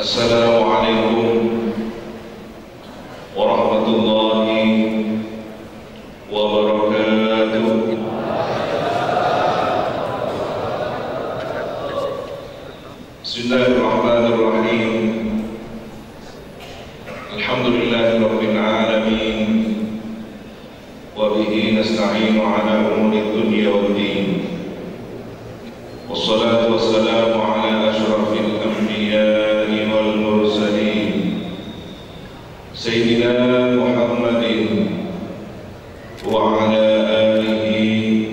Assalamualaikum warahmatullahi wabarakatuh. Bismillahirrahmanirrahim. Alhamdulillahirabbil alamin. Wa bihi nasta'inu ala umuri dunya waddin. Wassalatu wassalamu ala asyrafil anbiya'i wal mursalin Sayyidina Muhammadin wa ala alihi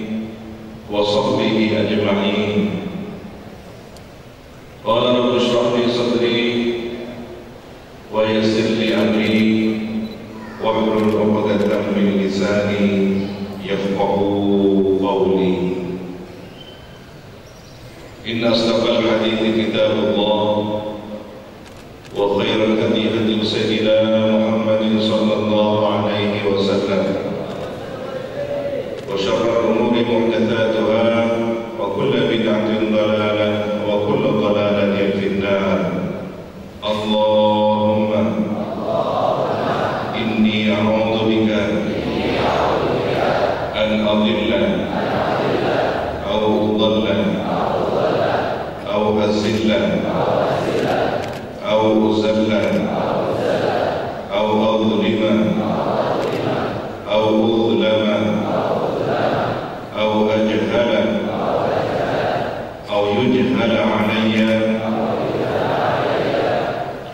wa sahbihi ajma'in. Qala rabbi shrah li sadri wa yassir li amri wahlul 'uqdatam min lisani yafqahu qawli. Inna asdaqal hadithi kitabullah wa khairal hadi hadi sayyidina Muhammadin sallallahu alaihi wasallam wa syarrul umuri muhdatsatuha wa kullu bid'atin dhalalah wa kullu dhalalatin finnar. Allahumma inni a'udzu bika an adilla aw udalla أو أزلا أو أزلا أو أظلم أو أظلم أو أجهل أو يجهل علي.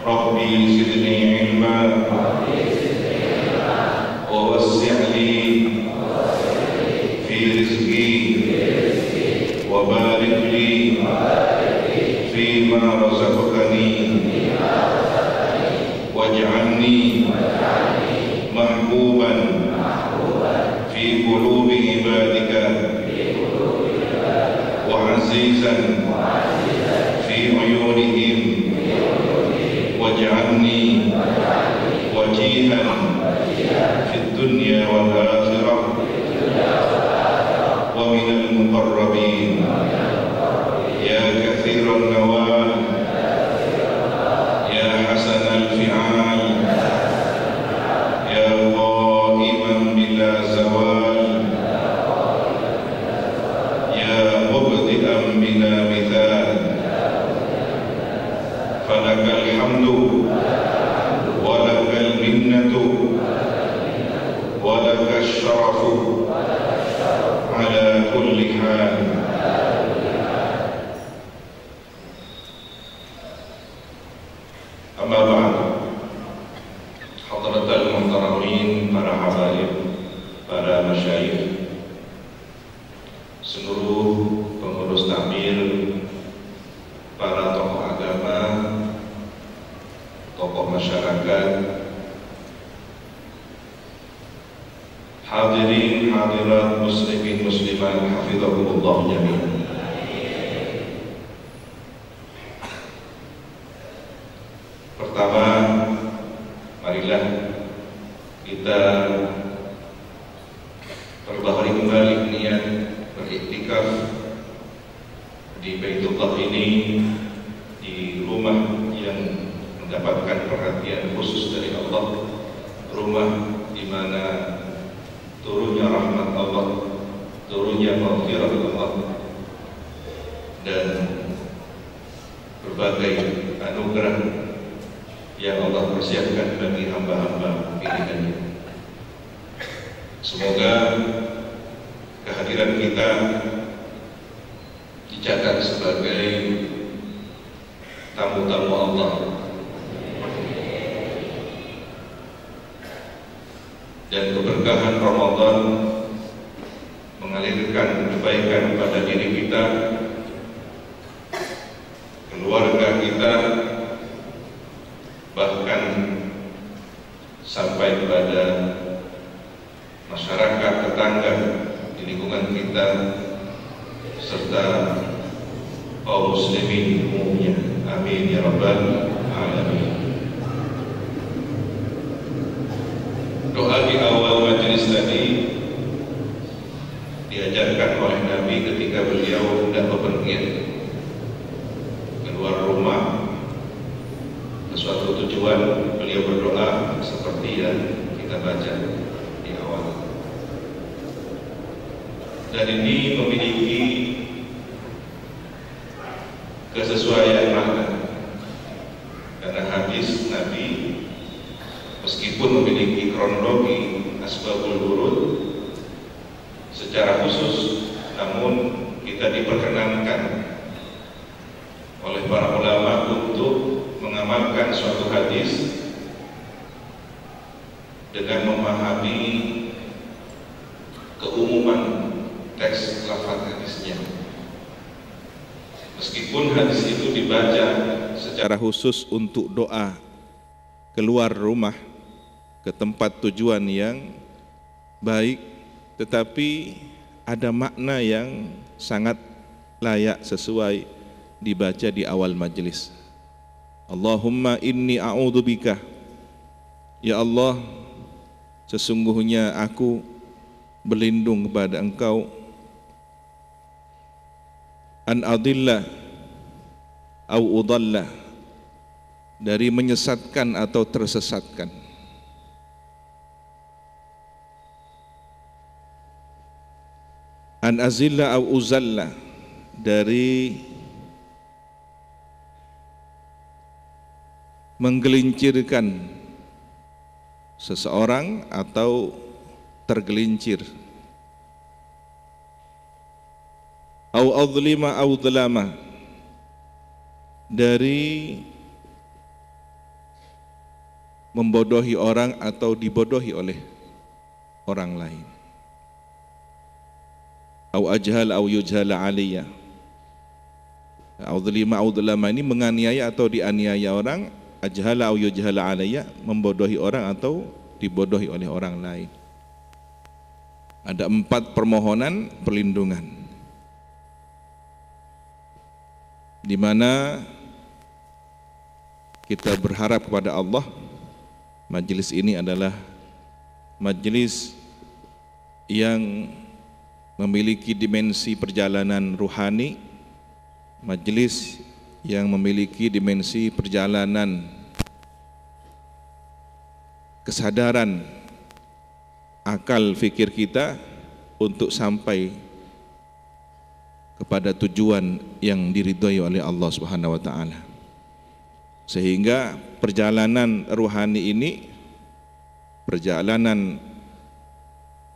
ربي زدني علما ووسع لي في رزقي وبارك لي فيما رزقتني واجعلني محبوبا في قلوب عبادك وعزيزا في عيونهم واجعلني وجيها في الدنيا والآخرة ومن المقربين يا كثير النوال يا حسن الفعال يا قائما بلا زوال يا مبدئا بلا مثال. فلك الحمد ولك المنة ولك الشرف على كل حال. Amma ba'd. Hadratal muhtaramin, para habaib, para masyayikh, seluruh pengurus takmir, para tokoh agama, tokoh masyarakat, hadirin hadirat muslimin muslimat hafizahumullah jami'an. Pertama, marilah kita perbaharui kembali niat beriktikaf di Baitullah ini, di rumah yang mendapatkan perhatian khusus dari Allah, rumah di mana turunnya rahmat Allah, turunnya maghfirah Allah, dan berbagai anugerah yang Allah persiapkan bagi hamba-hamba pilihannya. Semoga kehadiran kita dicatat sebagai tamu-tamu Allah, dan keberkahan Ramadan mengalirkan kebaikan pada diri kita, keluarga kita, bahkan sampai kepada masyarakat tetangga di lingkungan kita serta kaum muslimin umumnya. Amin ya rabbal alamin. Doa di awal majelis tadi diajarkan oleh Nabi ketika beliau hendak bepergian keluar rumah suatu tujuan beliau berdoa seperti yang kita baca di awal. Dan ini memiliki kesesuaian makna, karena hadis Nabi meskipun memiliki kronologi asbabul wurud secara khusus, namun kita diperkenankan oleh para ulama untuk mengamalkan suatu hadis dengan memahami keumuman teks lafaz hadisnya. Meskipun hadis itu dibaca secara khusus untuk doa keluar rumah ke tempat tujuan yang baik, tetapi ada makna yang sangat layak sesuai dibaca di awal majelis. Allahumma inni a'udzubika, ya Allah, sesungguhnya aku berlindung kepada Engkau, an adilla au udalla, dari menyesatkan atau tersesatkan. An azilla au uzalla, dari menggelincirkan seseorang atau tergelincir. Au adlima au dlama, dari membodohi orang atau dibodohi oleh orang lain. Au ajhal au yujhala aliyya, au dlima au dlama ini menganiaya atau dianiaya orang, ajhala au yujhala aliyya membodohi orang atau dibodohi oleh orang lain. Ada 4 permohonan perlindungan, di mana kita berharap kepada Allah. Majelis ini adalah majelis yang memiliki dimensi perjalanan ruhani, majelis yang memiliki dimensi perjalanan kesadaran akal fikir kita untuk sampai kepada tujuan yang diridhoi oleh Allah Subhanahu wa taala. Sehingga perjalanan ruhani ini, perjalanan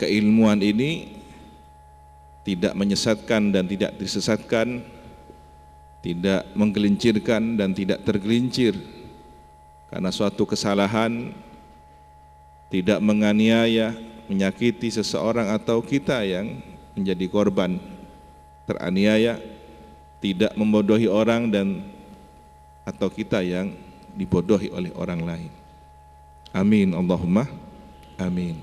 keilmuan ini tidak menyesatkan dan tidak disesatkan, tidak menggelincirkan dan tidak tergelincir karena suatu kesalahan, tidak menganiaya, menyakiti seseorang atau kita yang menjadi korban teraniaya, tidak membodohi orang dan atau kita yang dibodohi oleh orang lain. Amin, Allahumma amin.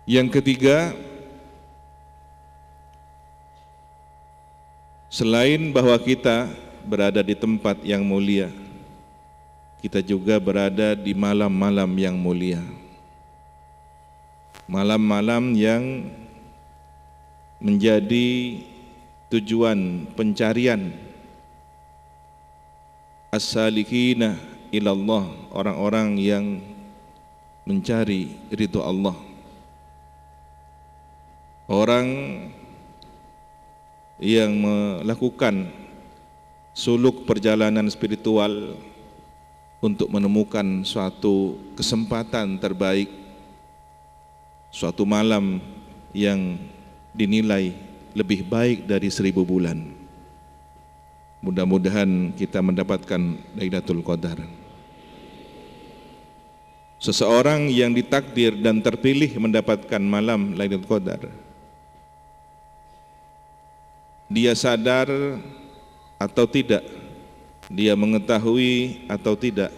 Yang ketiga, selain bahwa kita berada di tempat yang mulia, kita juga berada di malam-malam yang mulia. Malam-malam yang menjadi tujuan pencarian as-salikina ilallah, orang-orang yang mencari ridho Allah. Orang yang melakukan suluk perjalanan spiritual untuk menemukan suatu kesempatan terbaik, suatu malam yang dinilai lebih baik dari 1000 bulan. Mudah-mudahan kita mendapatkan Lailatul Qadar. Seseorang yang ditakdir dan terpilih mendapatkan malam Lailatul Qadar, dia sadar atau tidak, dia mengetahui atau tidak,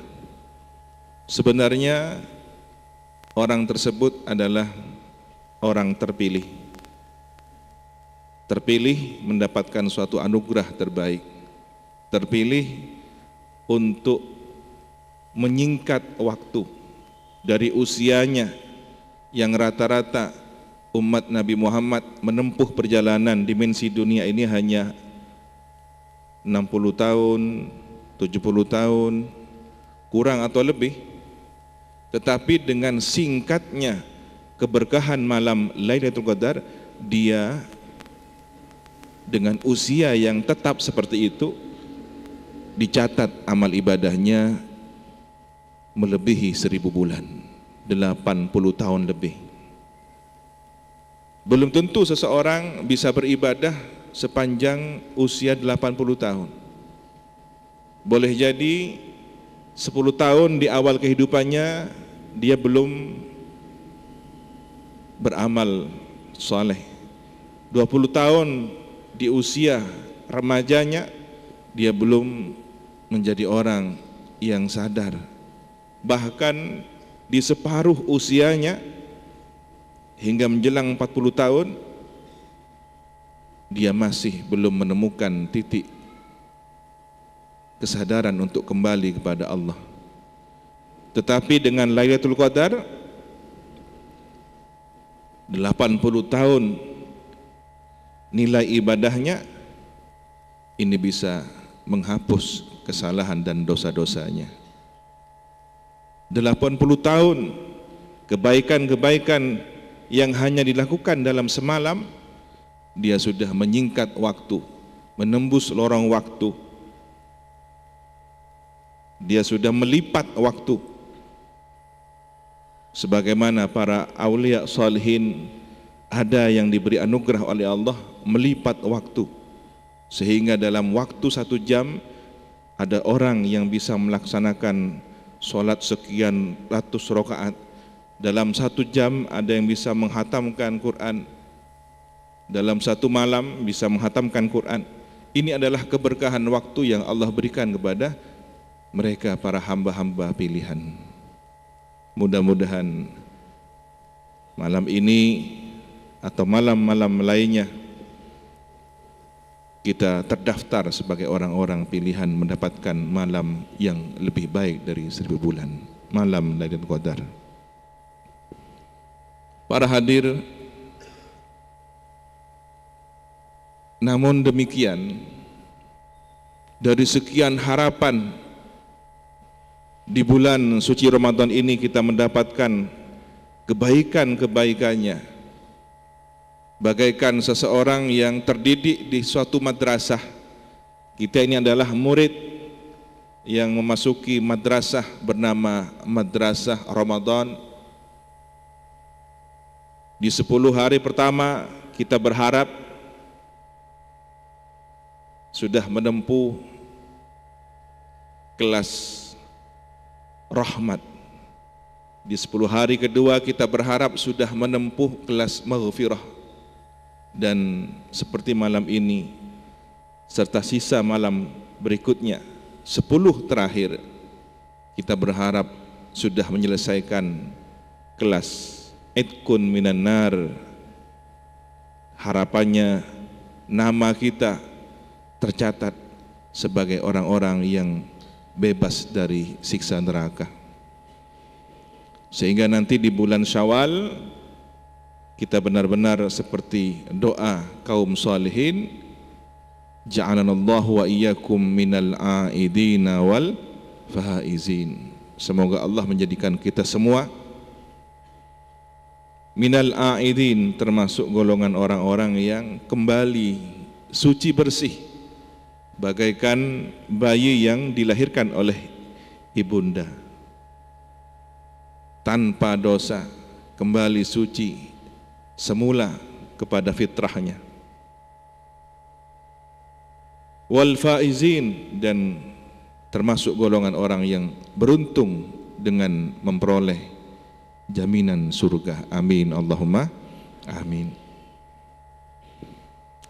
sebenarnya orang tersebut adalah orang terpilih. Terpilih mendapatkan suatu anugerah terbaik, terpilih untuk menyingkat waktu dari usianya yang rata-rata umat Nabi Muhammad menempuh perjalanan dimensi dunia ini hanya 60 tahun, 70 tahun, kurang atau lebih. Tetapi dengan singkatnya keberkahan malam Lailatul Qadar, dia dengan usia yang tetap seperti itu dicatat amal ibadahnya melebihi 1000 bulan, 80 tahun lebih. Belum tentu seseorang bisa beribadah sepanjang usia 80 tahun. Boleh jadi 10 tahun di awal kehidupannya dia belum beramal soleh. 20 tahun di usia remajanya dia belum menjadi orang yang sadar. Bahkan di separuh usianya hingga menjelang 40 tahun dia masih belum menemukan titik kesadaran untuk kembali kepada Allah. Tetapi dengan Lailatul Qadar 80 tahun nilai ibadahnya ini bisa menghapus kesalahan dan dosa-dosanya. 80 tahun kebaikan-kebaikan yang hanya dilakukan dalam semalam, dia sudah menyingkat waktu, menembus lorong waktu. Dia sudah melipat waktu. Sebagaimana para aulia salihin, ada yang diberi anugerah oleh Allah melipat waktu, sehingga dalam waktu 1 jam ada orang yang bisa melaksanakan sholat sekian ratus rakaat. Dalam 1 jam ada yang bisa menghatamkan Quran. Dalam 1 malam bisa menghatamkan Quran. Ini adalah keberkahan waktu yang Allah berikan kepada mereka para hamba-hamba pilihan. Mudah-mudahan malam ini atau malam-malam lainnya kita terdaftar sebagai orang-orang pilihan mendapatkan malam yang lebih baik dari 1000 bulan, malam Lailatul Qadar. Para hadir, namun demikian dari sekian harapan di bulan suci Ramadan ini kita mendapatkan kebaikan-kebaikannya. Bagaikan seseorang yang terdidik di suatu madrasah. Kita ini adalah murid yang memasuki madrasah bernama Madrasah Ramadan. Di 10 hari pertama kita berharap sudah menempuh kelas rahmat. Di 10 hari kedua kita berharap sudah menempuh kelas maghfirah. Dan seperti malam ini serta sisa malam berikutnya 10 terakhir kita berharap sudah menyelesaikan kelas Idkun minan nar. Harapannya nama kita tercatat sebagai orang-orang yang bebas dari siksa neraka, sehingga nanti di bulan Syawal kita benar-benar seperti doa kaum salihin, ja'alanallahu wa iyyakum minal aidina wal faizin. Semoga Allah menjadikan kita semua minal aidin, termasuk golongan orang-orang yang kembali suci bersih, bagaikan bayi yang dilahirkan oleh ibunda tanpa dosa, kembali suci semula kepada fitrahnya. Wal faizin, dan termasuk golongan orang yang beruntung dengan memperoleh jaminan surga. Amin Allahumma amin.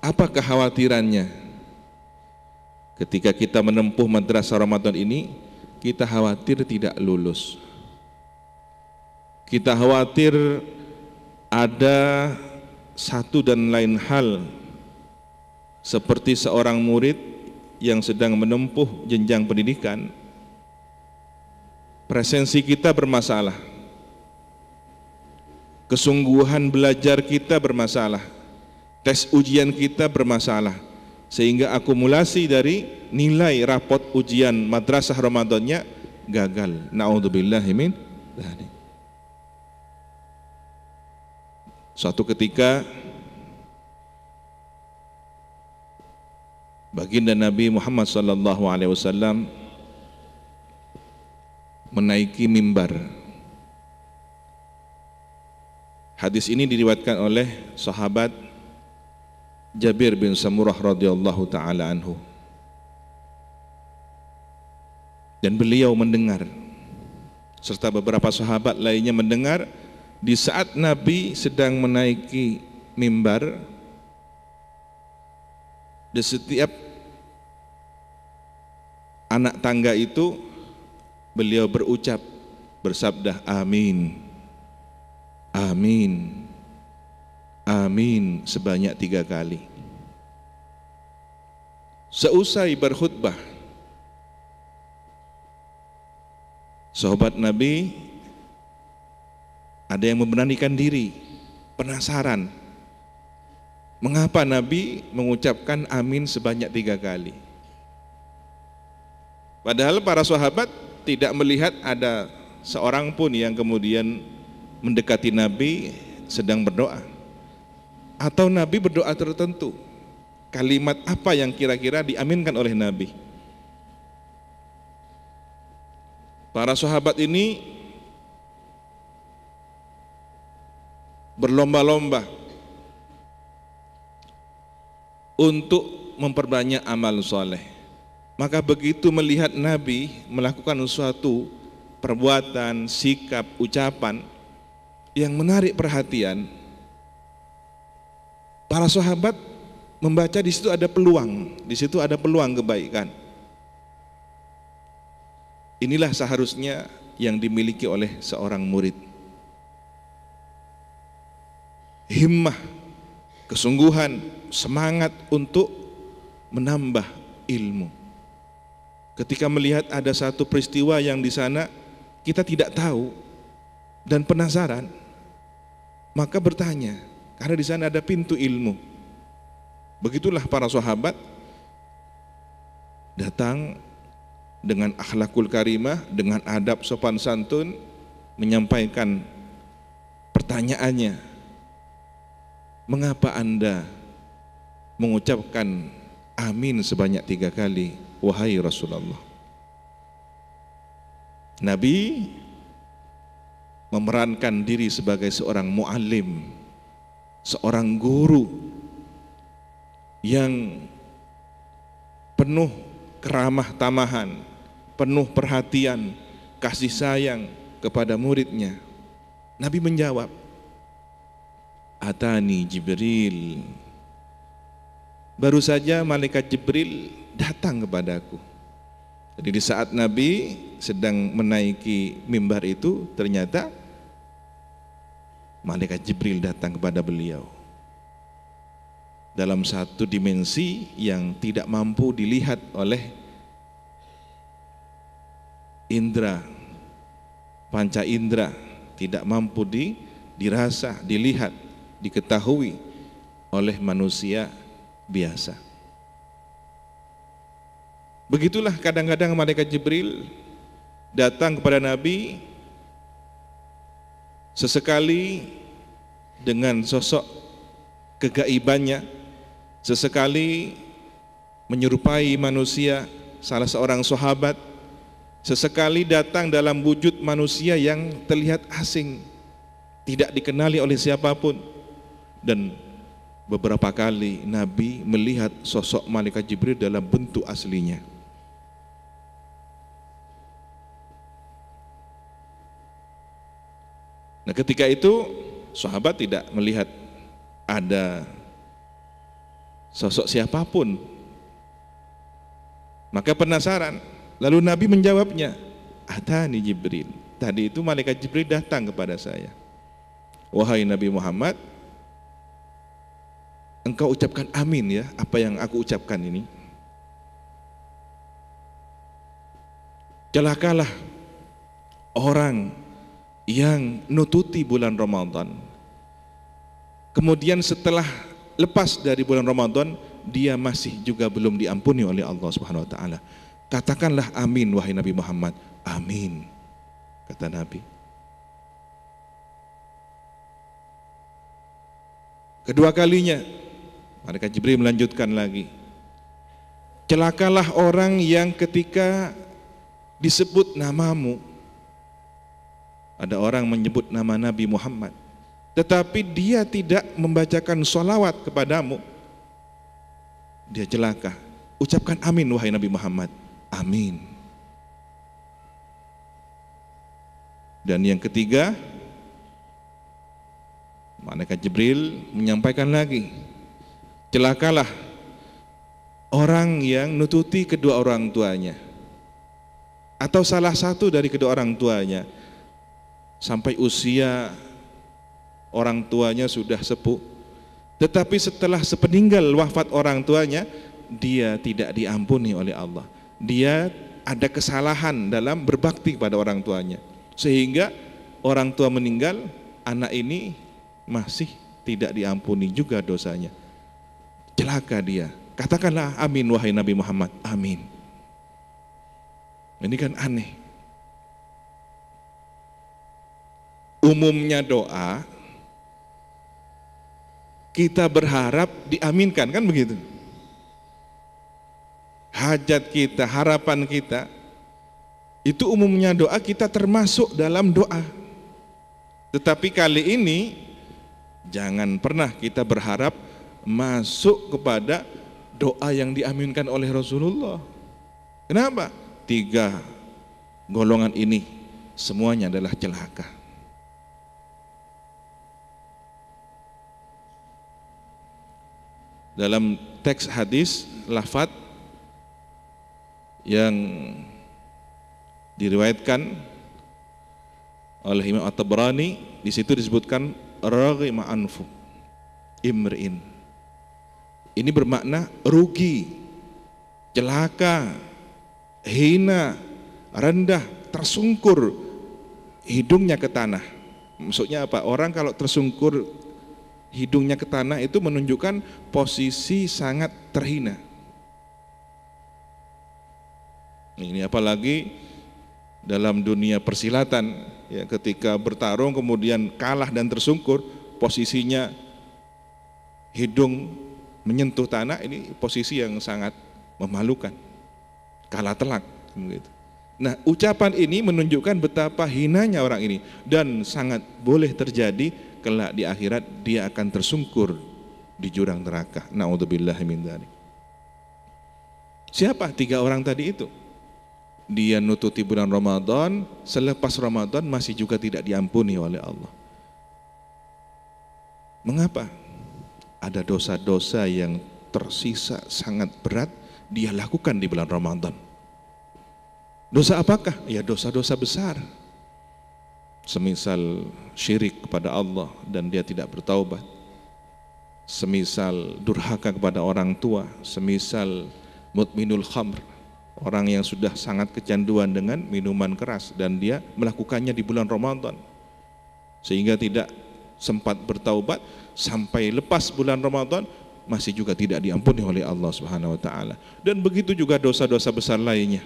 Apa kekhawatirannya ketika kita menempuh madrasah Ramadan ini? Kita khawatir tidak lulus. Kita khawatir ada satu dan lain hal, seperti seorang murid yang sedang menempuh jenjang pendidikan, presensi kita bermasalah, kesungguhan belajar kita bermasalah, tes ujian kita bermasalah, sehingga akumulasi dari nilai rapot ujian madrasah Ramadannya gagal. Na'udzubillahi min dzalik. Suatu ketika baginda Nabi Muhammad SAW menaiki mimbar. Hadis ini diriwayatkan oleh sahabat Jabir bin Samurah radhiyallahu taala anhu. Dan beliau mendengar serta beberapa sahabat lainnya mendengar di saat Nabi sedang menaiki mimbar, di setiap anak tangga itu beliau berucap, bersabda amin, amin, amin sebanyak 3 kali. Seusai berkhutbah, sahabat Nabi ada yang memberanikan diri, penasaran mengapa Nabi mengucapkan amin sebanyak 3 kali. Padahal para sahabat tidak melihat ada seorang pun yang kemudian mendekati Nabi sedang berdoa, atau Nabi berdoa tertentu. Kalimat apa yang kira-kira diaminkan oleh Nabi? Para sahabat ini berlomba-lomba untuk memperbanyak amal soleh. Maka begitu melihat Nabi melakukan suatu perbuatan, sikap, ucapan yang menarik perhatian, para sahabat membaca di situ ada peluang, di situ ada peluang kebaikan. Inilah seharusnya yang dimiliki oleh seorang murid. Himmah, kesungguhan, semangat untuk menambah ilmu. Ketika melihat ada satu peristiwa yang di sana kita tidak tahu dan penasaran, maka bertanya, karena di sana ada pintu ilmu. Begitulah para sahabat datang dengan akhlakul karimah, dengan adab sopan santun, menyampaikan pertanyaannya. Mengapa Anda mengucapkan amin sebanyak 3 kali, wahai Rasulullah? Nabi memerankan diri sebagai seorang muallim, seorang guru yang penuh keramah tamahan, penuh perhatian, kasih sayang kepada muridnya. Nabi menjawab, Atani Jibril, baru saja malaikat Jibril datang kepadaku. Jadi di saat Nabi sedang menaiki mimbar itu, ternyata malaikat Jibril datang kepada beliau dalam satu dimensi yang tidak mampu dilihat oleh indra, panca indra, tidak mampu dirasa, dilihat, diketahui oleh manusia biasa. Begitulah kadang-kadang malaikat Jibril datang kepada Nabi sesekali dengan sosok kegaibannya, sesekali menyerupai manusia, salah seorang sahabat, sesekali datang dalam wujud manusia yang terlihat asing, tidak dikenali oleh siapapun. Dan beberapa kali Nabi melihat sosok malaikat Jibril dalam bentuk aslinya. Nah, ketika itu sahabat tidak melihat ada sosok siapapun, maka penasaran. Lalu Nabi menjawabnya, Atani Jibril, tadi itu malaikat Jibril datang kepada saya. Wahai Nabi Muhammad, engkau ucapkan amin ya, apa yang aku ucapkan ini. Celakalah orang yang nututi bulan Ramadan, kemudian setelah lepas dari bulan Ramadan dia masih juga belum diampuni oleh Allah Subhanahu wa taala. Katakanlah amin wahai Nabi Muhammad. Amin, kata Nabi. Kedua kalinya malaikat Jibril melanjutkan lagi, celakalah orang yang ketika disebut namamu, ada orang menyebut nama Nabi Muhammad, tetapi dia tidak membacakan sholawat kepadamu, dia celaka. Ucapkan amin wahai Nabi Muhammad. Amin. Dan yang ketiga, malaikat Jibril menyampaikan lagi, celakalah orang yang nututi kedua orang tuanya atau salah satu dari kedua orang tuanya sampai usia orang tuanya sudah sepuh, tetapi setelah sepeninggal wafat orang tuanya dia tidak diampuni oleh Allah. Dia ada kesalahan dalam berbakti pada orang tuanya, sehingga orang tua meninggal, anak ini masih tidak diampuni juga dosanya. Celaka dia. Katakanlah amin wahai Nabi Muhammad. Amin. Ini kan aneh. Umumnya doa kita berharap diaminkan, kan begitu? Hajat kita, harapan kita, itu umumnya doa kita termasuk dalam doa. Tetapi kali ini jangan pernah kita berharap masuk kepada doa yang diaminkan oleh Rasulullah. Kenapa? 3 golongan ini semuanya adalah celaka. Dalam teks hadis, lafaz yang diriwayatkan oleh Imam At-Tabrani, di situ disebutkan raghima anfu imri'in. Ini bermakna rugi, celaka, hina, rendah, tersungkur hidungnya ke tanah. Maksudnya apa? Orang kalau tersungkur hidungnya ke tanah itu menunjukkan posisi sangat terhina. Ini apalagi dalam dunia persilatan, ya, ketika bertarung kemudian kalah dan tersungkur, posisinya hidung menyentuh tanah, ini posisi yang sangat memalukan, kalah telak gitu. Nah, ucapan ini menunjukkan betapa hinanya orang ini, dan sangat boleh terjadi kelak di akhirat dia akan tersungkur di jurang neraka. Na'udzubillahi min dzalik. Siapa 3 orang tadi itu? Dia nututi bulan Ramadan, selepas Ramadan masih juga tidak diampuni oleh Allah. Mengapa? Ada dosa-dosa yang tersisa sangat berat dia lakukan di bulan Ramadan. Dosa apakah? Ya, dosa-dosa besar. Semisal syirik kepada Allah dan dia tidak bertaubat, semisal durhaka kepada orang tua, semisal mudminul khamr, orang yang sudah sangat kecanduan dengan minuman keras dan dia melakukannya di bulan Ramadan sehingga tidak sempat bertaubat sampai lepas bulan Ramadan masih juga tidak diampuni oleh Allah Subhanahu wa taala. Dan begitu juga dosa-dosa besar lainnya.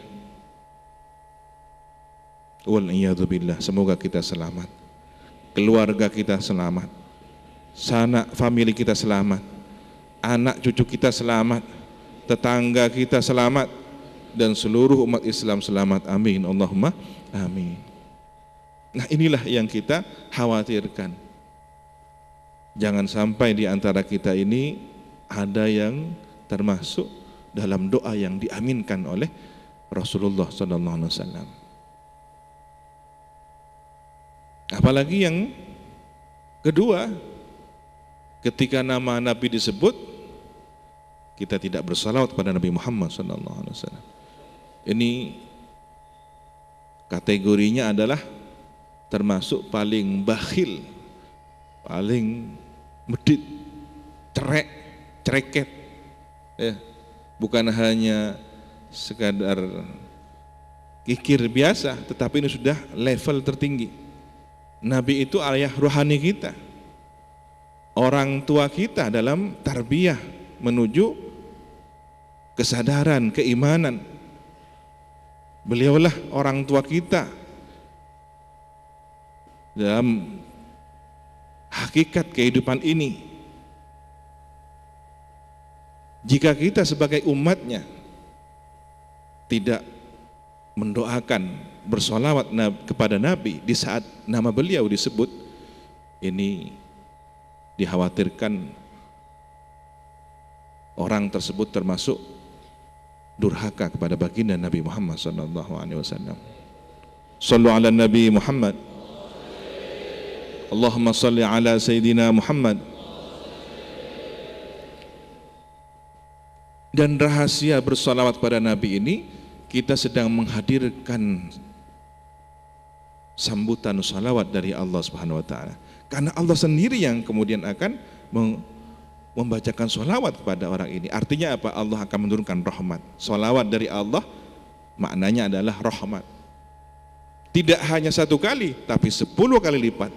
Wal'iyadzubillah, semoga kita selamat, keluarga kita selamat, sanak famili kita selamat, anak cucu kita selamat, tetangga kita selamat, dan seluruh umat Islam selamat. Amin, Allahumma amin. Nah, inilah yang kita khawatirkan. Jangan sampai di antara kita ini ada yang termasuk dalam doa yang diaminkan oleh Rasulullah SAW. Apalagi yang kedua, ketika nama Nabi disebut, kita tidak bersalawat kepada Nabi Muhammad SAW. Ini kategorinya adalah termasuk paling bakhil, paling medit, cereket, ya. Bukan hanya sekadar kikir biasa, tetapi ini sudah level tertinggi. Nabi itu ayah rohani kita, orang tua kita dalam tarbiyah menuju kesadaran, keimanan. Beliaulah orang tua kita. Dalam hakikat kehidupan ini, jika kita sebagai umatnya tidak mendoakan, bersolawat kepada Nabi di saat nama beliau disebut, ini dikhawatirkan orang tersebut termasuk durhaka kepada baginda Nabi Muhammad SAW. Sallu ala Nabi Muhammad. Allahumma salli ala Sayyidina Muhammad. Dan rahasia bersolawat pada Nabi ini, kita sedang menghadirkan sambutan salawat dari Allah Subhanahu wa Ta'ala. Karena Allah sendiri yang kemudian akan membacakan salawat kepada orang ini. Artinya apa? Allah akan menurunkan rahmat. Salawat dari Allah maknanya adalah rahmat. Tidak hanya 1 kali, tapi 10 kali lipat.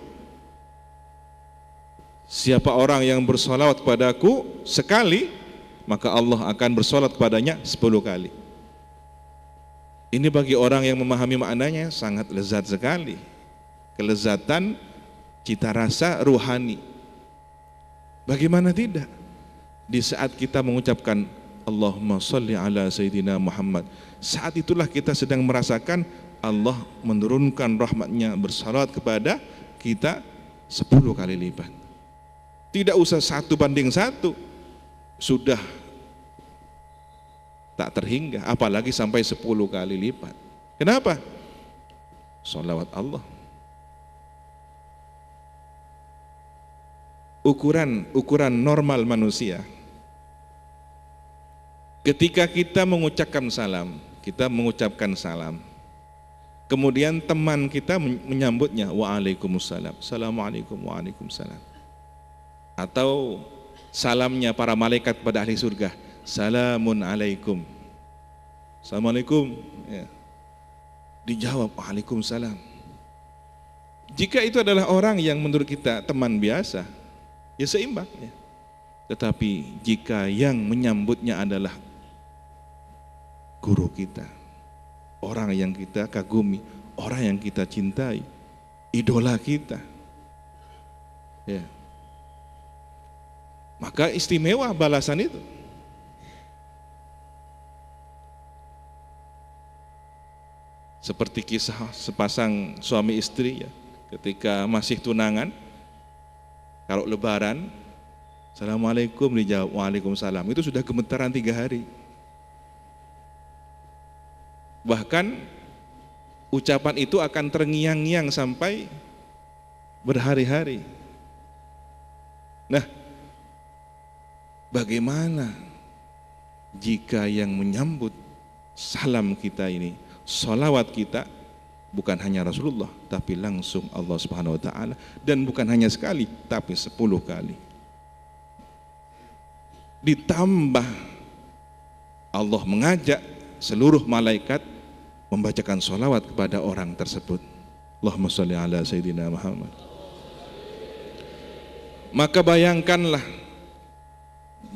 Siapa orang yang bersolawat kepadaku sekali, maka Allah akan bersolawat kepadanya 10 kali. Ini bagi orang yang memahami maknanya sangat lezat sekali. Kelezatan, cita rasa ruhani. Bagaimana tidak? Di saat kita mengucapkan Allahumma sholli ala Sayyidina Muhammad, saat itulah kita sedang merasakan Allah menurunkan rahmatnya, bersalawat kepada kita 10 kali lipat. Tidak usah 1 banding 1, sudah tak terhingga, apalagi sampai 10 kali lipat. Kenapa? Sholawat Allah. Ukuran normal manusia, ketika kita mengucapkan salam, kemudian teman kita menyambutnya waalaikumsalam, assalamualaikum, waalaikumsalam. Atau salamnya para malaikat pada ahli surga, salamun alaikum, assalamualaikum, ya. Dijawab waalaikumsalam. Jika itu adalah orang yang menurut kita teman biasa, ya seimbang, ya. Tetapi jika yang menyambutnya adalah guru kita, orang yang kita kagumi, orang yang kita cintai, idola kita, ya, maka istimewa balasan itu. Seperti kisah sepasang suami istri, ya, ketika masih tunangan, kalau lebaran, assalamualaikum dijawab waalaikumsalam, itu sudah gemetaran 3 hari. Bahkan ucapan itu akan terngiang-ngiang sampai berhari-hari. Nah, bagaimana jika yang menyambut salam kita ini, salawat kita, bukan hanya Rasulullah, tapi langsung Allah Subhanahu wa Ta'ala, dan bukan hanya sekali, tapi 10 kali. Ditambah Allah mengajak seluruh malaikat membacakan salawat kepada orang tersebut. Allahumma sholli ala Sayyidina Muhammad. Maka bayangkanlah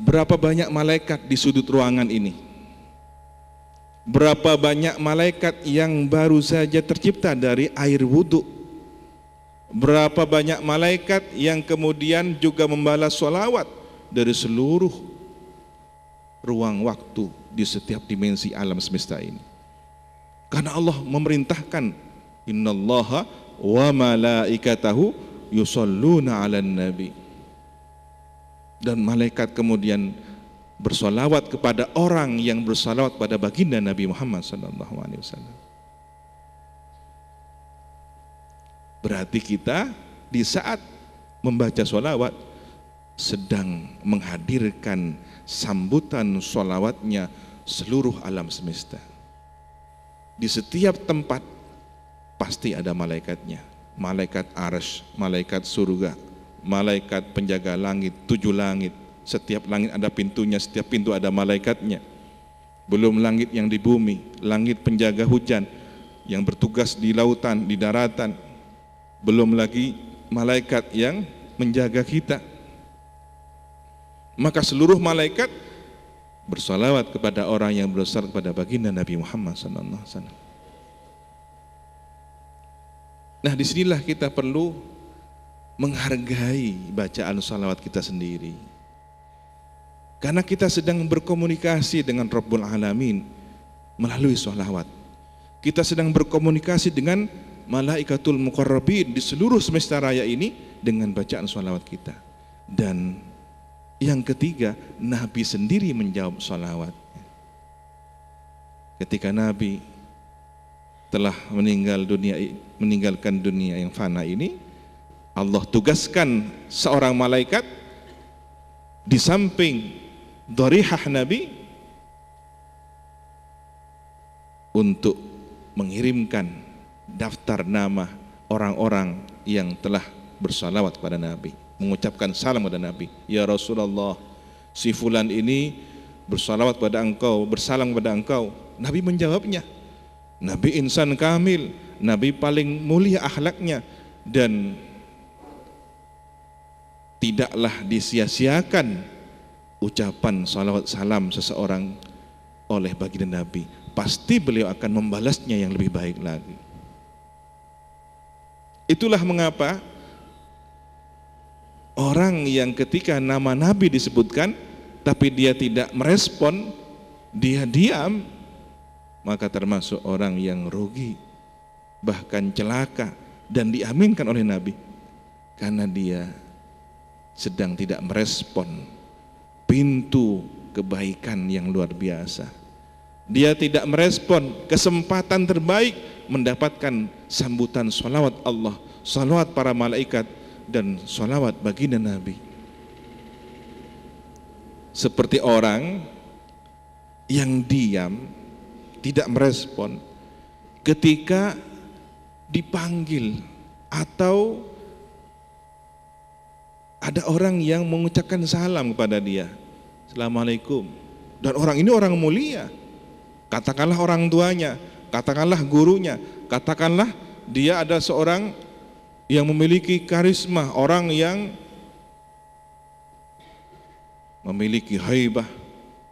berapa banyak malaikat di sudut ruangan ini. Berapa banyak malaikat yang baru saja tercipta dari air wudhu. Berapa banyak malaikat yang kemudian juga membalas sholawat dari seluruh ruang waktu di setiap dimensi alam semesta ini. Karena Allah memerintahkan, innallaha wa malaikatahu yusholluna 'alan nabi. Dan malaikat kemudian bersolawat kepada orang yang bersolawat pada baginda Nabi Muhammad SAW. Berarti kita di saat membaca solawat sedang menghadirkan sambutan solawatnya seluruh alam semesta. Di setiap tempat pasti ada malaikatnya, malaikat arsy, malaikat surga, malaikat penjaga langit, 7 langit. Setiap langit ada pintunya, setiap pintu ada malaikatnya. Belum langit yang di bumi, langit penjaga hujan yang bertugas di lautan, di daratan. Belum lagi malaikat yang menjaga kita. Maka seluruh malaikat bersalawat kepada orang yang bersalawat kepada baginda Nabi Muhammad SAW. Nah, disinilah kita perlu menghargai bacaan salawat kita sendiri, karena kita sedang berkomunikasi dengan Rabbul Alamin melalui salawat. Kita sedang berkomunikasi dengan malaikatul muqarrabin di seluruh semesta raya ini dengan bacaan salawat kita. Dan yang ketiga, Nabi sendiri menjawab salawat. Ketika Nabi telah meninggalkan dunia yang fana ini, Allah tugaskan seorang malaikat di samping dharihah Nabi untuk mengirimkan daftar nama orang-orang yang telah bersalawat kepada Nabi, mengucapkan salam kepada Nabi. Ya Rasulullah, si fulan ini bersalawat kepada engkau, bersalam kepada engkau. Nabi menjawabnya. Nabi insan kamil, Nabi paling mulia akhlaknya, dan tidaklah disia-siakan ucapan salawat salam seseorang oleh baginda Nabi. Pasti beliau akan membalasnya yang lebih baik lagi. Itulah mengapa orang yang ketika nama Nabi disebutkan tapi dia tidak merespon, dia diam, maka termasuk orang yang rugi, bahkan celaka, dan diaminkan oleh Nabi karena dia sedang tidak merespon pintu kebaikan yang luar biasa. Dia tidak merespon kesempatan terbaik mendapatkan sambutan salawat Allah, salawat para malaikat, dan salawat baginda Nabi. Seperti orang yang diam, tidak merespon ketika dipanggil atau ada orang yang mengucapkan salam kepada dia, Assalamualaikum, dan orang ini orang mulia, katakanlah orang tuanya, katakanlah gurunya, katakanlah dia ada seorang yang memiliki karisma, orang yang memiliki haibah,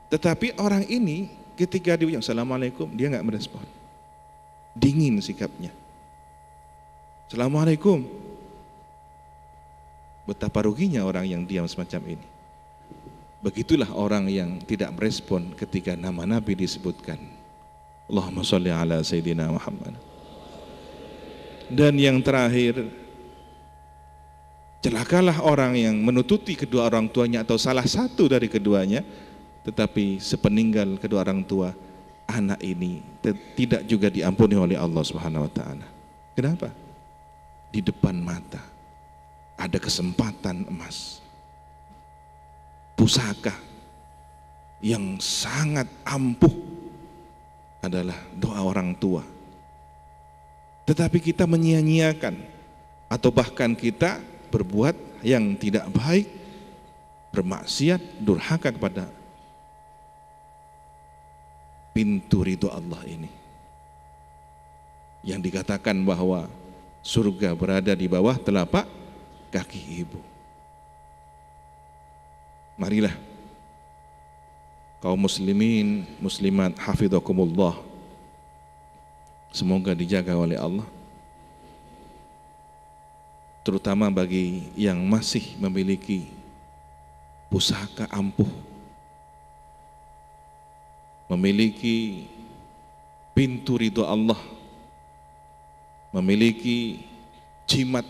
tetapi orang ini ketika dia Assalamualaikum, dia nggak merespon, dingin sikapnya. Assalamualaikum. Betapa ruginya orang yang diam semacam ini. Begitulah orang yang tidak merespon ketika nama Nabi disebutkan. Allahumma sholli ala Sayyidina Muhammad. Dan yang terakhir, celakalah orang yang menututi kedua orang tuanya atau salah satu dari keduanya, tetapi sepeninggal kedua orang tua, anak ini tidak juga diampuni oleh Allah Subhanahu wa taala. Kenapa? Di depan mata ada kesempatan emas, pusaka yang sangat ampuh adalah doa orang tua, tetapi kita menyia-nyiakan atau bahkan kita berbuat yang tidak baik, bermaksiat, durhaka kepada pintu ridho Allah ini, yang dikatakan bahwa surga berada di bawah telapak kaki ibu. Marilah kaum muslimin, muslimat, hafidhakumullah, semoga dijaga oleh Allah, terutama bagi yang masih memiliki pusaka ampuh, memiliki pintu ridho Allah, memiliki jimat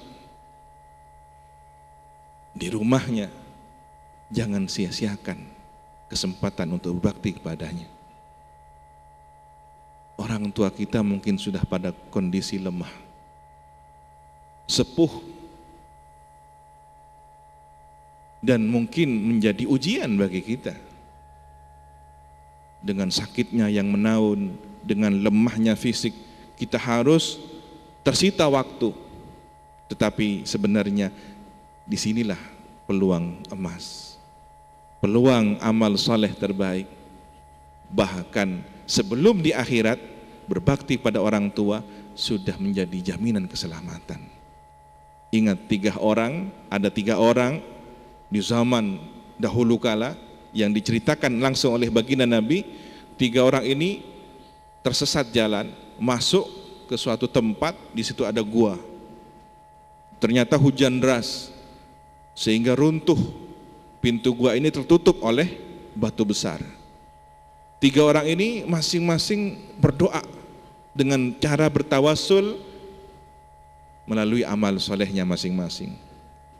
di rumahnya. Jangan sia-siakan kesempatan untuk berbakti kepadanya. Orang tua kita mungkin sudah pada kondisi lemah, sepuh, dan mungkin menjadi ujian bagi kita. Dengan sakitnya yang menaun, dengan lemahnya fisik, kita harus tersita waktu. Tetapi sebenarnya disinilah peluang emas, peluang amal saleh terbaik. Bahkan sebelum di akhirat, berbakti pada orang tua sudah menjadi jaminan keselamatan. Ingat ada tiga orang di zaman dahulu kala yang diceritakan langsung oleh baginda Nabi. 3 orang ini tersesat jalan, masuk ke suatu tempat, di situ ada gua. Ternyata hujan deras sehingga runtuh pintu gua ini, tertutup oleh batu besar. 3 orang ini masing-masing berdoa dengan cara bertawassul melalui amal solehnya masing-masing.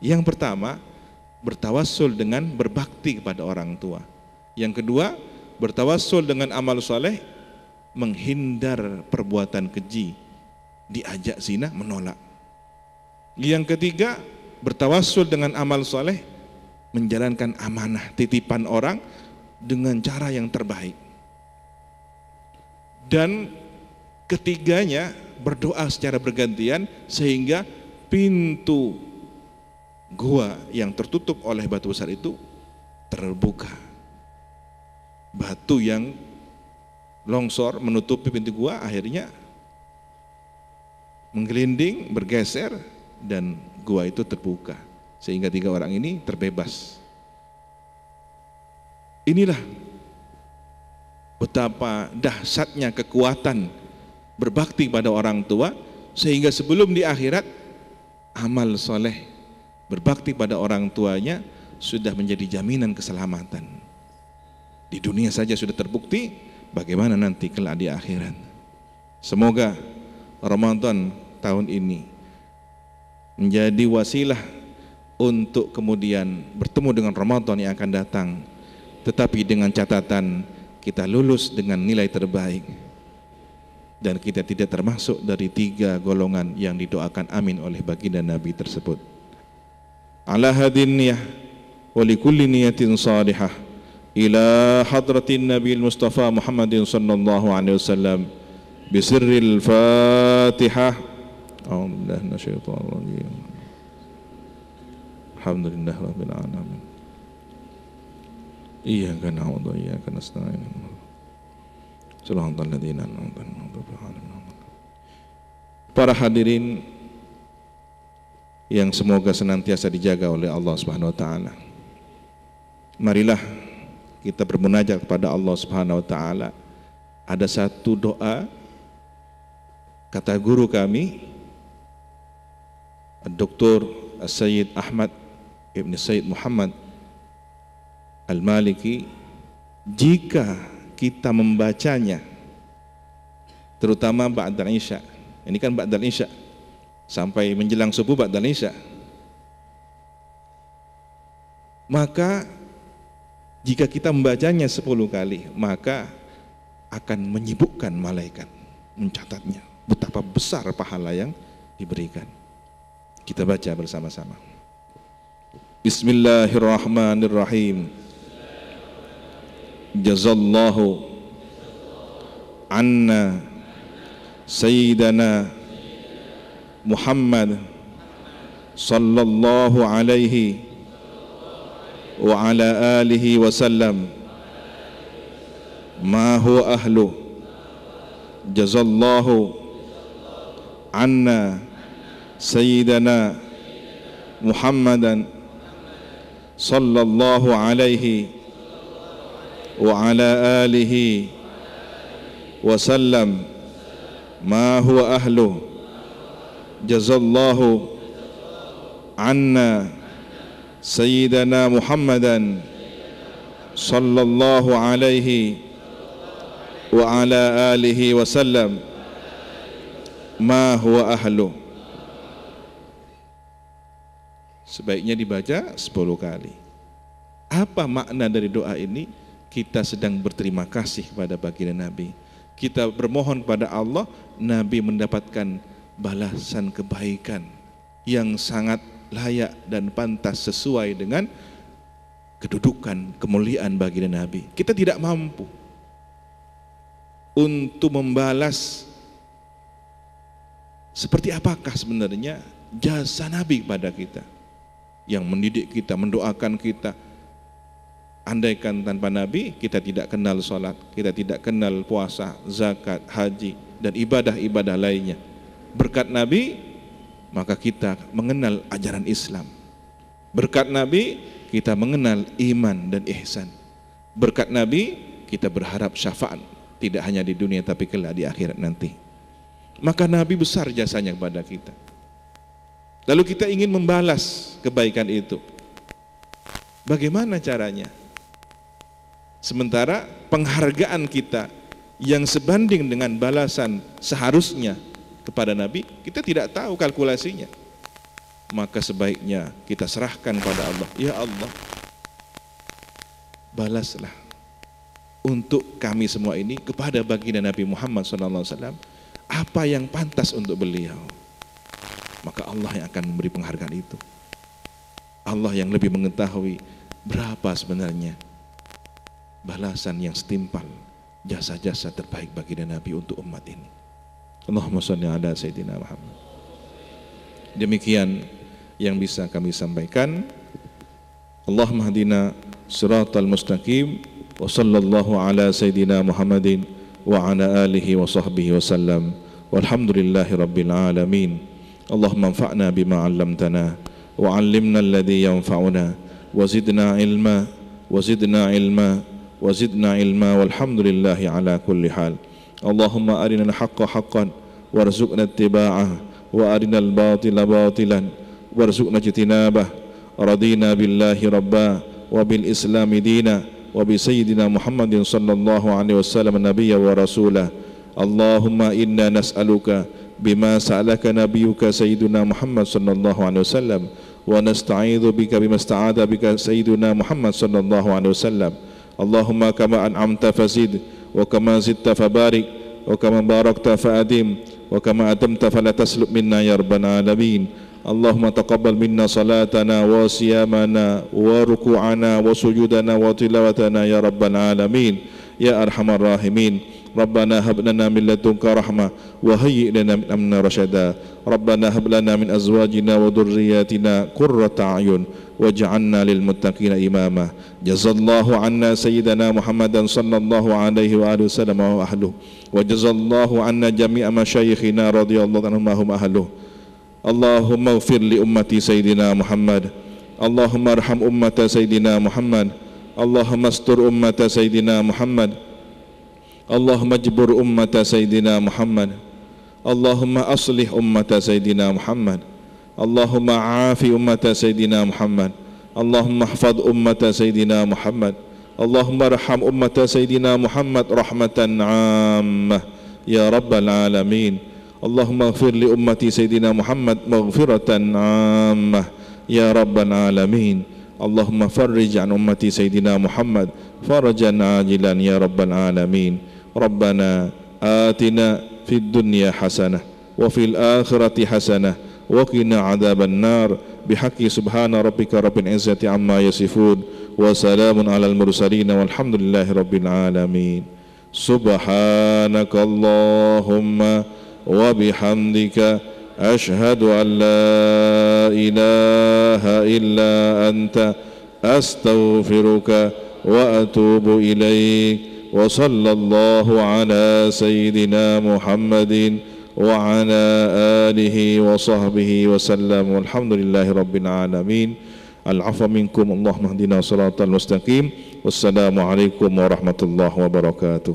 Yang pertama, bertawassul dengan berbakti kepada orang tua. Yang kedua, bertawassul dengan amal soleh, menghindar perbuatan keji, diajak zina menolak. Yang ketiga, bertawassul dengan amal soleh, menjalankan amanah titipan orang dengan cara yang terbaik. Dan ketiganya berdoa secara bergantian sehingga pintu gua yang tertutup oleh batu besar itu terbuka. Batu yang longsor menutupi pintu gua akhirnya menggelinding, bergeser, dan gua itu terbuka sehingga 3 orang ini terbebas. Inilah betapa dahsyatnya kekuatan berbakti pada orang tua, sehingga sebelum di akhirat amal soleh berbakti pada orang tuanya sudah menjadi jaminan keselamatan. Di dunia saja sudah terbukti, bagaimana nanti kelak di akhirat. Semoga Ramadan tahun ini menjadi wasilah untuk kemudian bertemu dengan Ramadan yang akan datang, tetapi dengan catatan kita lulus dengan nilai terbaik dan kita tidak termasuk dari 3 golongan yang didoakan amin oleh baginda Nabi tersebut. Ala hadin niyah wa likulli niyatin salihah ila hadratin Nabil Mustafa Muhammadin sallallahu alaihi wasallam bisirril Fatihah. A'udzubillahi minasyaitonir rajim. Alhamdulillah rabbil alamin. Iyyaka na'budu wa iyyaka nasta'in. Shiratal ladzina an'amta 'alaihim. Para hadirin yang semoga senantiasa dijaga oleh Allah Subhanahu wa taala. Marilah kita bermunajat kepada Allah Subhanahu wa taala. Ada satu doa kata guru kami Dr. Sayyid Ahmad Ibn Sayyid Muhammad Al-Maliki, jika kita membacanya terutama ba'dal isya, ini kan ba'dal isya sampai menjelang subuh ba'dal isya, maka jika kita membacanya 10 kali maka akan menyibukkan malaikat mencatatnya. Betapa besar pahala yang diberikan. Kita baca bersama-sama. Bismillahirrahmanirrahim. Jazallahu anna sayyidana Muhammad sallallahu alaihi wa ala alihi wasallam ma huwa ahlu. Jazallahu anna sayyidana Muhammadan sallallahu alaihi wa ala alihi wasallam ma huwa ahlu. Jazallahu anna sayyidana Muhammadan sallallahu alaihi wa ala alihi wasallam ma huwa ahlu. Sebaiknya dibaca 10 kali. Apa makna dari doa ini? Kita sedang berterima kasih kepada baginda Nabi. Kita bermohon kepada Allah, Nabi mendapatkan balasan kebaikan yang sangat layak dan pantas sesuai dengan kedudukan kemuliaan baginda Nabi. Kita tidak mampu untuk membalas seperti apakah sebenarnya jasa Nabi kepada kita, yang mendidik kita, mendoakan kita. Andaikan tanpa Nabi kita tidak kenal sholat, kita tidak kenal puasa, zakat, haji, dan ibadah-ibadah lainnya. Berkat Nabi maka kita mengenal ajaran Islam. Berkat Nabi kita mengenal iman dan ihsan. Berkat Nabi kita berharap syafaat, tidak hanya di dunia tapi kelak di akhirat nanti. Maka Nabi besar jasanya kepada kita. Lalu kita ingin membalas kebaikan itu. Bagaimana caranya? Sementara penghargaan kita yang sebanding dengan balasan seharusnya kepada Nabi, kita tidak tahu kalkulasinya. Maka sebaiknya kita serahkan kepada Allah. Ya Allah, balaslah untuk kami semua ini kepada baginda Nabi Muhammad SAW apa yang pantas untuk beliau. Maka Allah yang akan memberi penghargaan itu. Allah yang lebih mengetahui berapa sebenarnya balasan yang setimpal jasa-jasa terbaik baginda Nabi untuk umat ini. Allahumma shalli ala Sayyidina Muhammad. Demikian yang bisa kami sampaikan. Allahumma hadina siratal mustaqim wa sallallahu ala Sayyidina Muhammadin wa ala alihi wa sahbihi wa sallam walhamdulillahi rabbil alamin. Allahumma anfa'na bima 'allamtana wa 'allimna alladhi yanfa'una wa zidna ilma wa zidna ilma wa zidna ilma walhamdulillahi ala kulli hal. Allahumma arina al-haqqa haqqan warzuqna ittiba'ah wa arina al-batila batilan warzuqna ijtinabah. Radina billahi rabba wa bil islami dina wa bi sayyidina Muhammadin sallallahu alaihi wasallam nabiyya wa rasulah. Allahumma inna nas'aluka bima sa'alaka nabiyyuka sayyiduna Muhammad sallallahu alaihi wasallam wa nasta'idzu bika bima sta'adha bika sayyiduna Muhammad sallallahu alaihi wasallam. Allahumma kama an'amta fazid wa kama zidta fabarik wa kama barakta fa'adim wa kama adamta fala taslub minna ya rabbal alamin. Allahumma taqabbal minna salatana wa siyamana wa ruku'ana wa sujudana wa tilawatana ya rabbal alamin ya arhamar rahimin. Rabbana hab lana min ladunka rahmah wa hayyi' lana min amrina rasyada. Rabbana hab lana min azwajina wa dhurriyyatina qurrata a'yun waj'alna lil muttaqina imama. Jazallahu anna sayyidana Muhammadan sallallahu alaihi wa alihi wasallam wa ahluhu wa jazallahu anna jami'a masyayikhina radhiyallahu anhum wa hum ahluhu. Allahumma ighfir li ummati sayyidina Muhammad. Allahumma arham ummata sayyidina Muhammad. Allahumma astur ummata sayyidina Muhammad. Allahumma jbur ummata sayyidina Muhammad. Allahumma aslih ummata sayyidina Muhammad. Allahumma aafi ummata sayyidina Muhammad. Allahumma hafadh ummata sayyidina Muhammad. Allahumma arham ummata sayyidina Muhammad rahmatan 'ammah ya rabbal alamin. Allahumma ighfir li ummati sayyidina Muhammad maghfiratan 'ammah ya rabbal alamin. Allahumma farrij an ummati sayyidina Muhammad farajan 'ajilan ya rabbal alamin. Rabbana atina fid dunya hasanah wa fil akhirati hasanah wa qina 'adzaban nar bihaqqi subhana rabbika rabbil izzati amma yasifun wa salamun 'alal mursalin walhamdulillahi rabbil alamin. Subhanakallahumma wa bihamdika ashhadu an la ilaha illa anta astaghfiruka wa atubu ilaik. Wa sallallahu ala sayyidina Muhammadin wa ala alihi wa sahbihi wa sallam walhamdulillahi rabbil alamin. Al-'afwa minkum. Allahumma hdina siratal mustaqim. Wassalamu alaikum warahmatullahi wabarakatuh.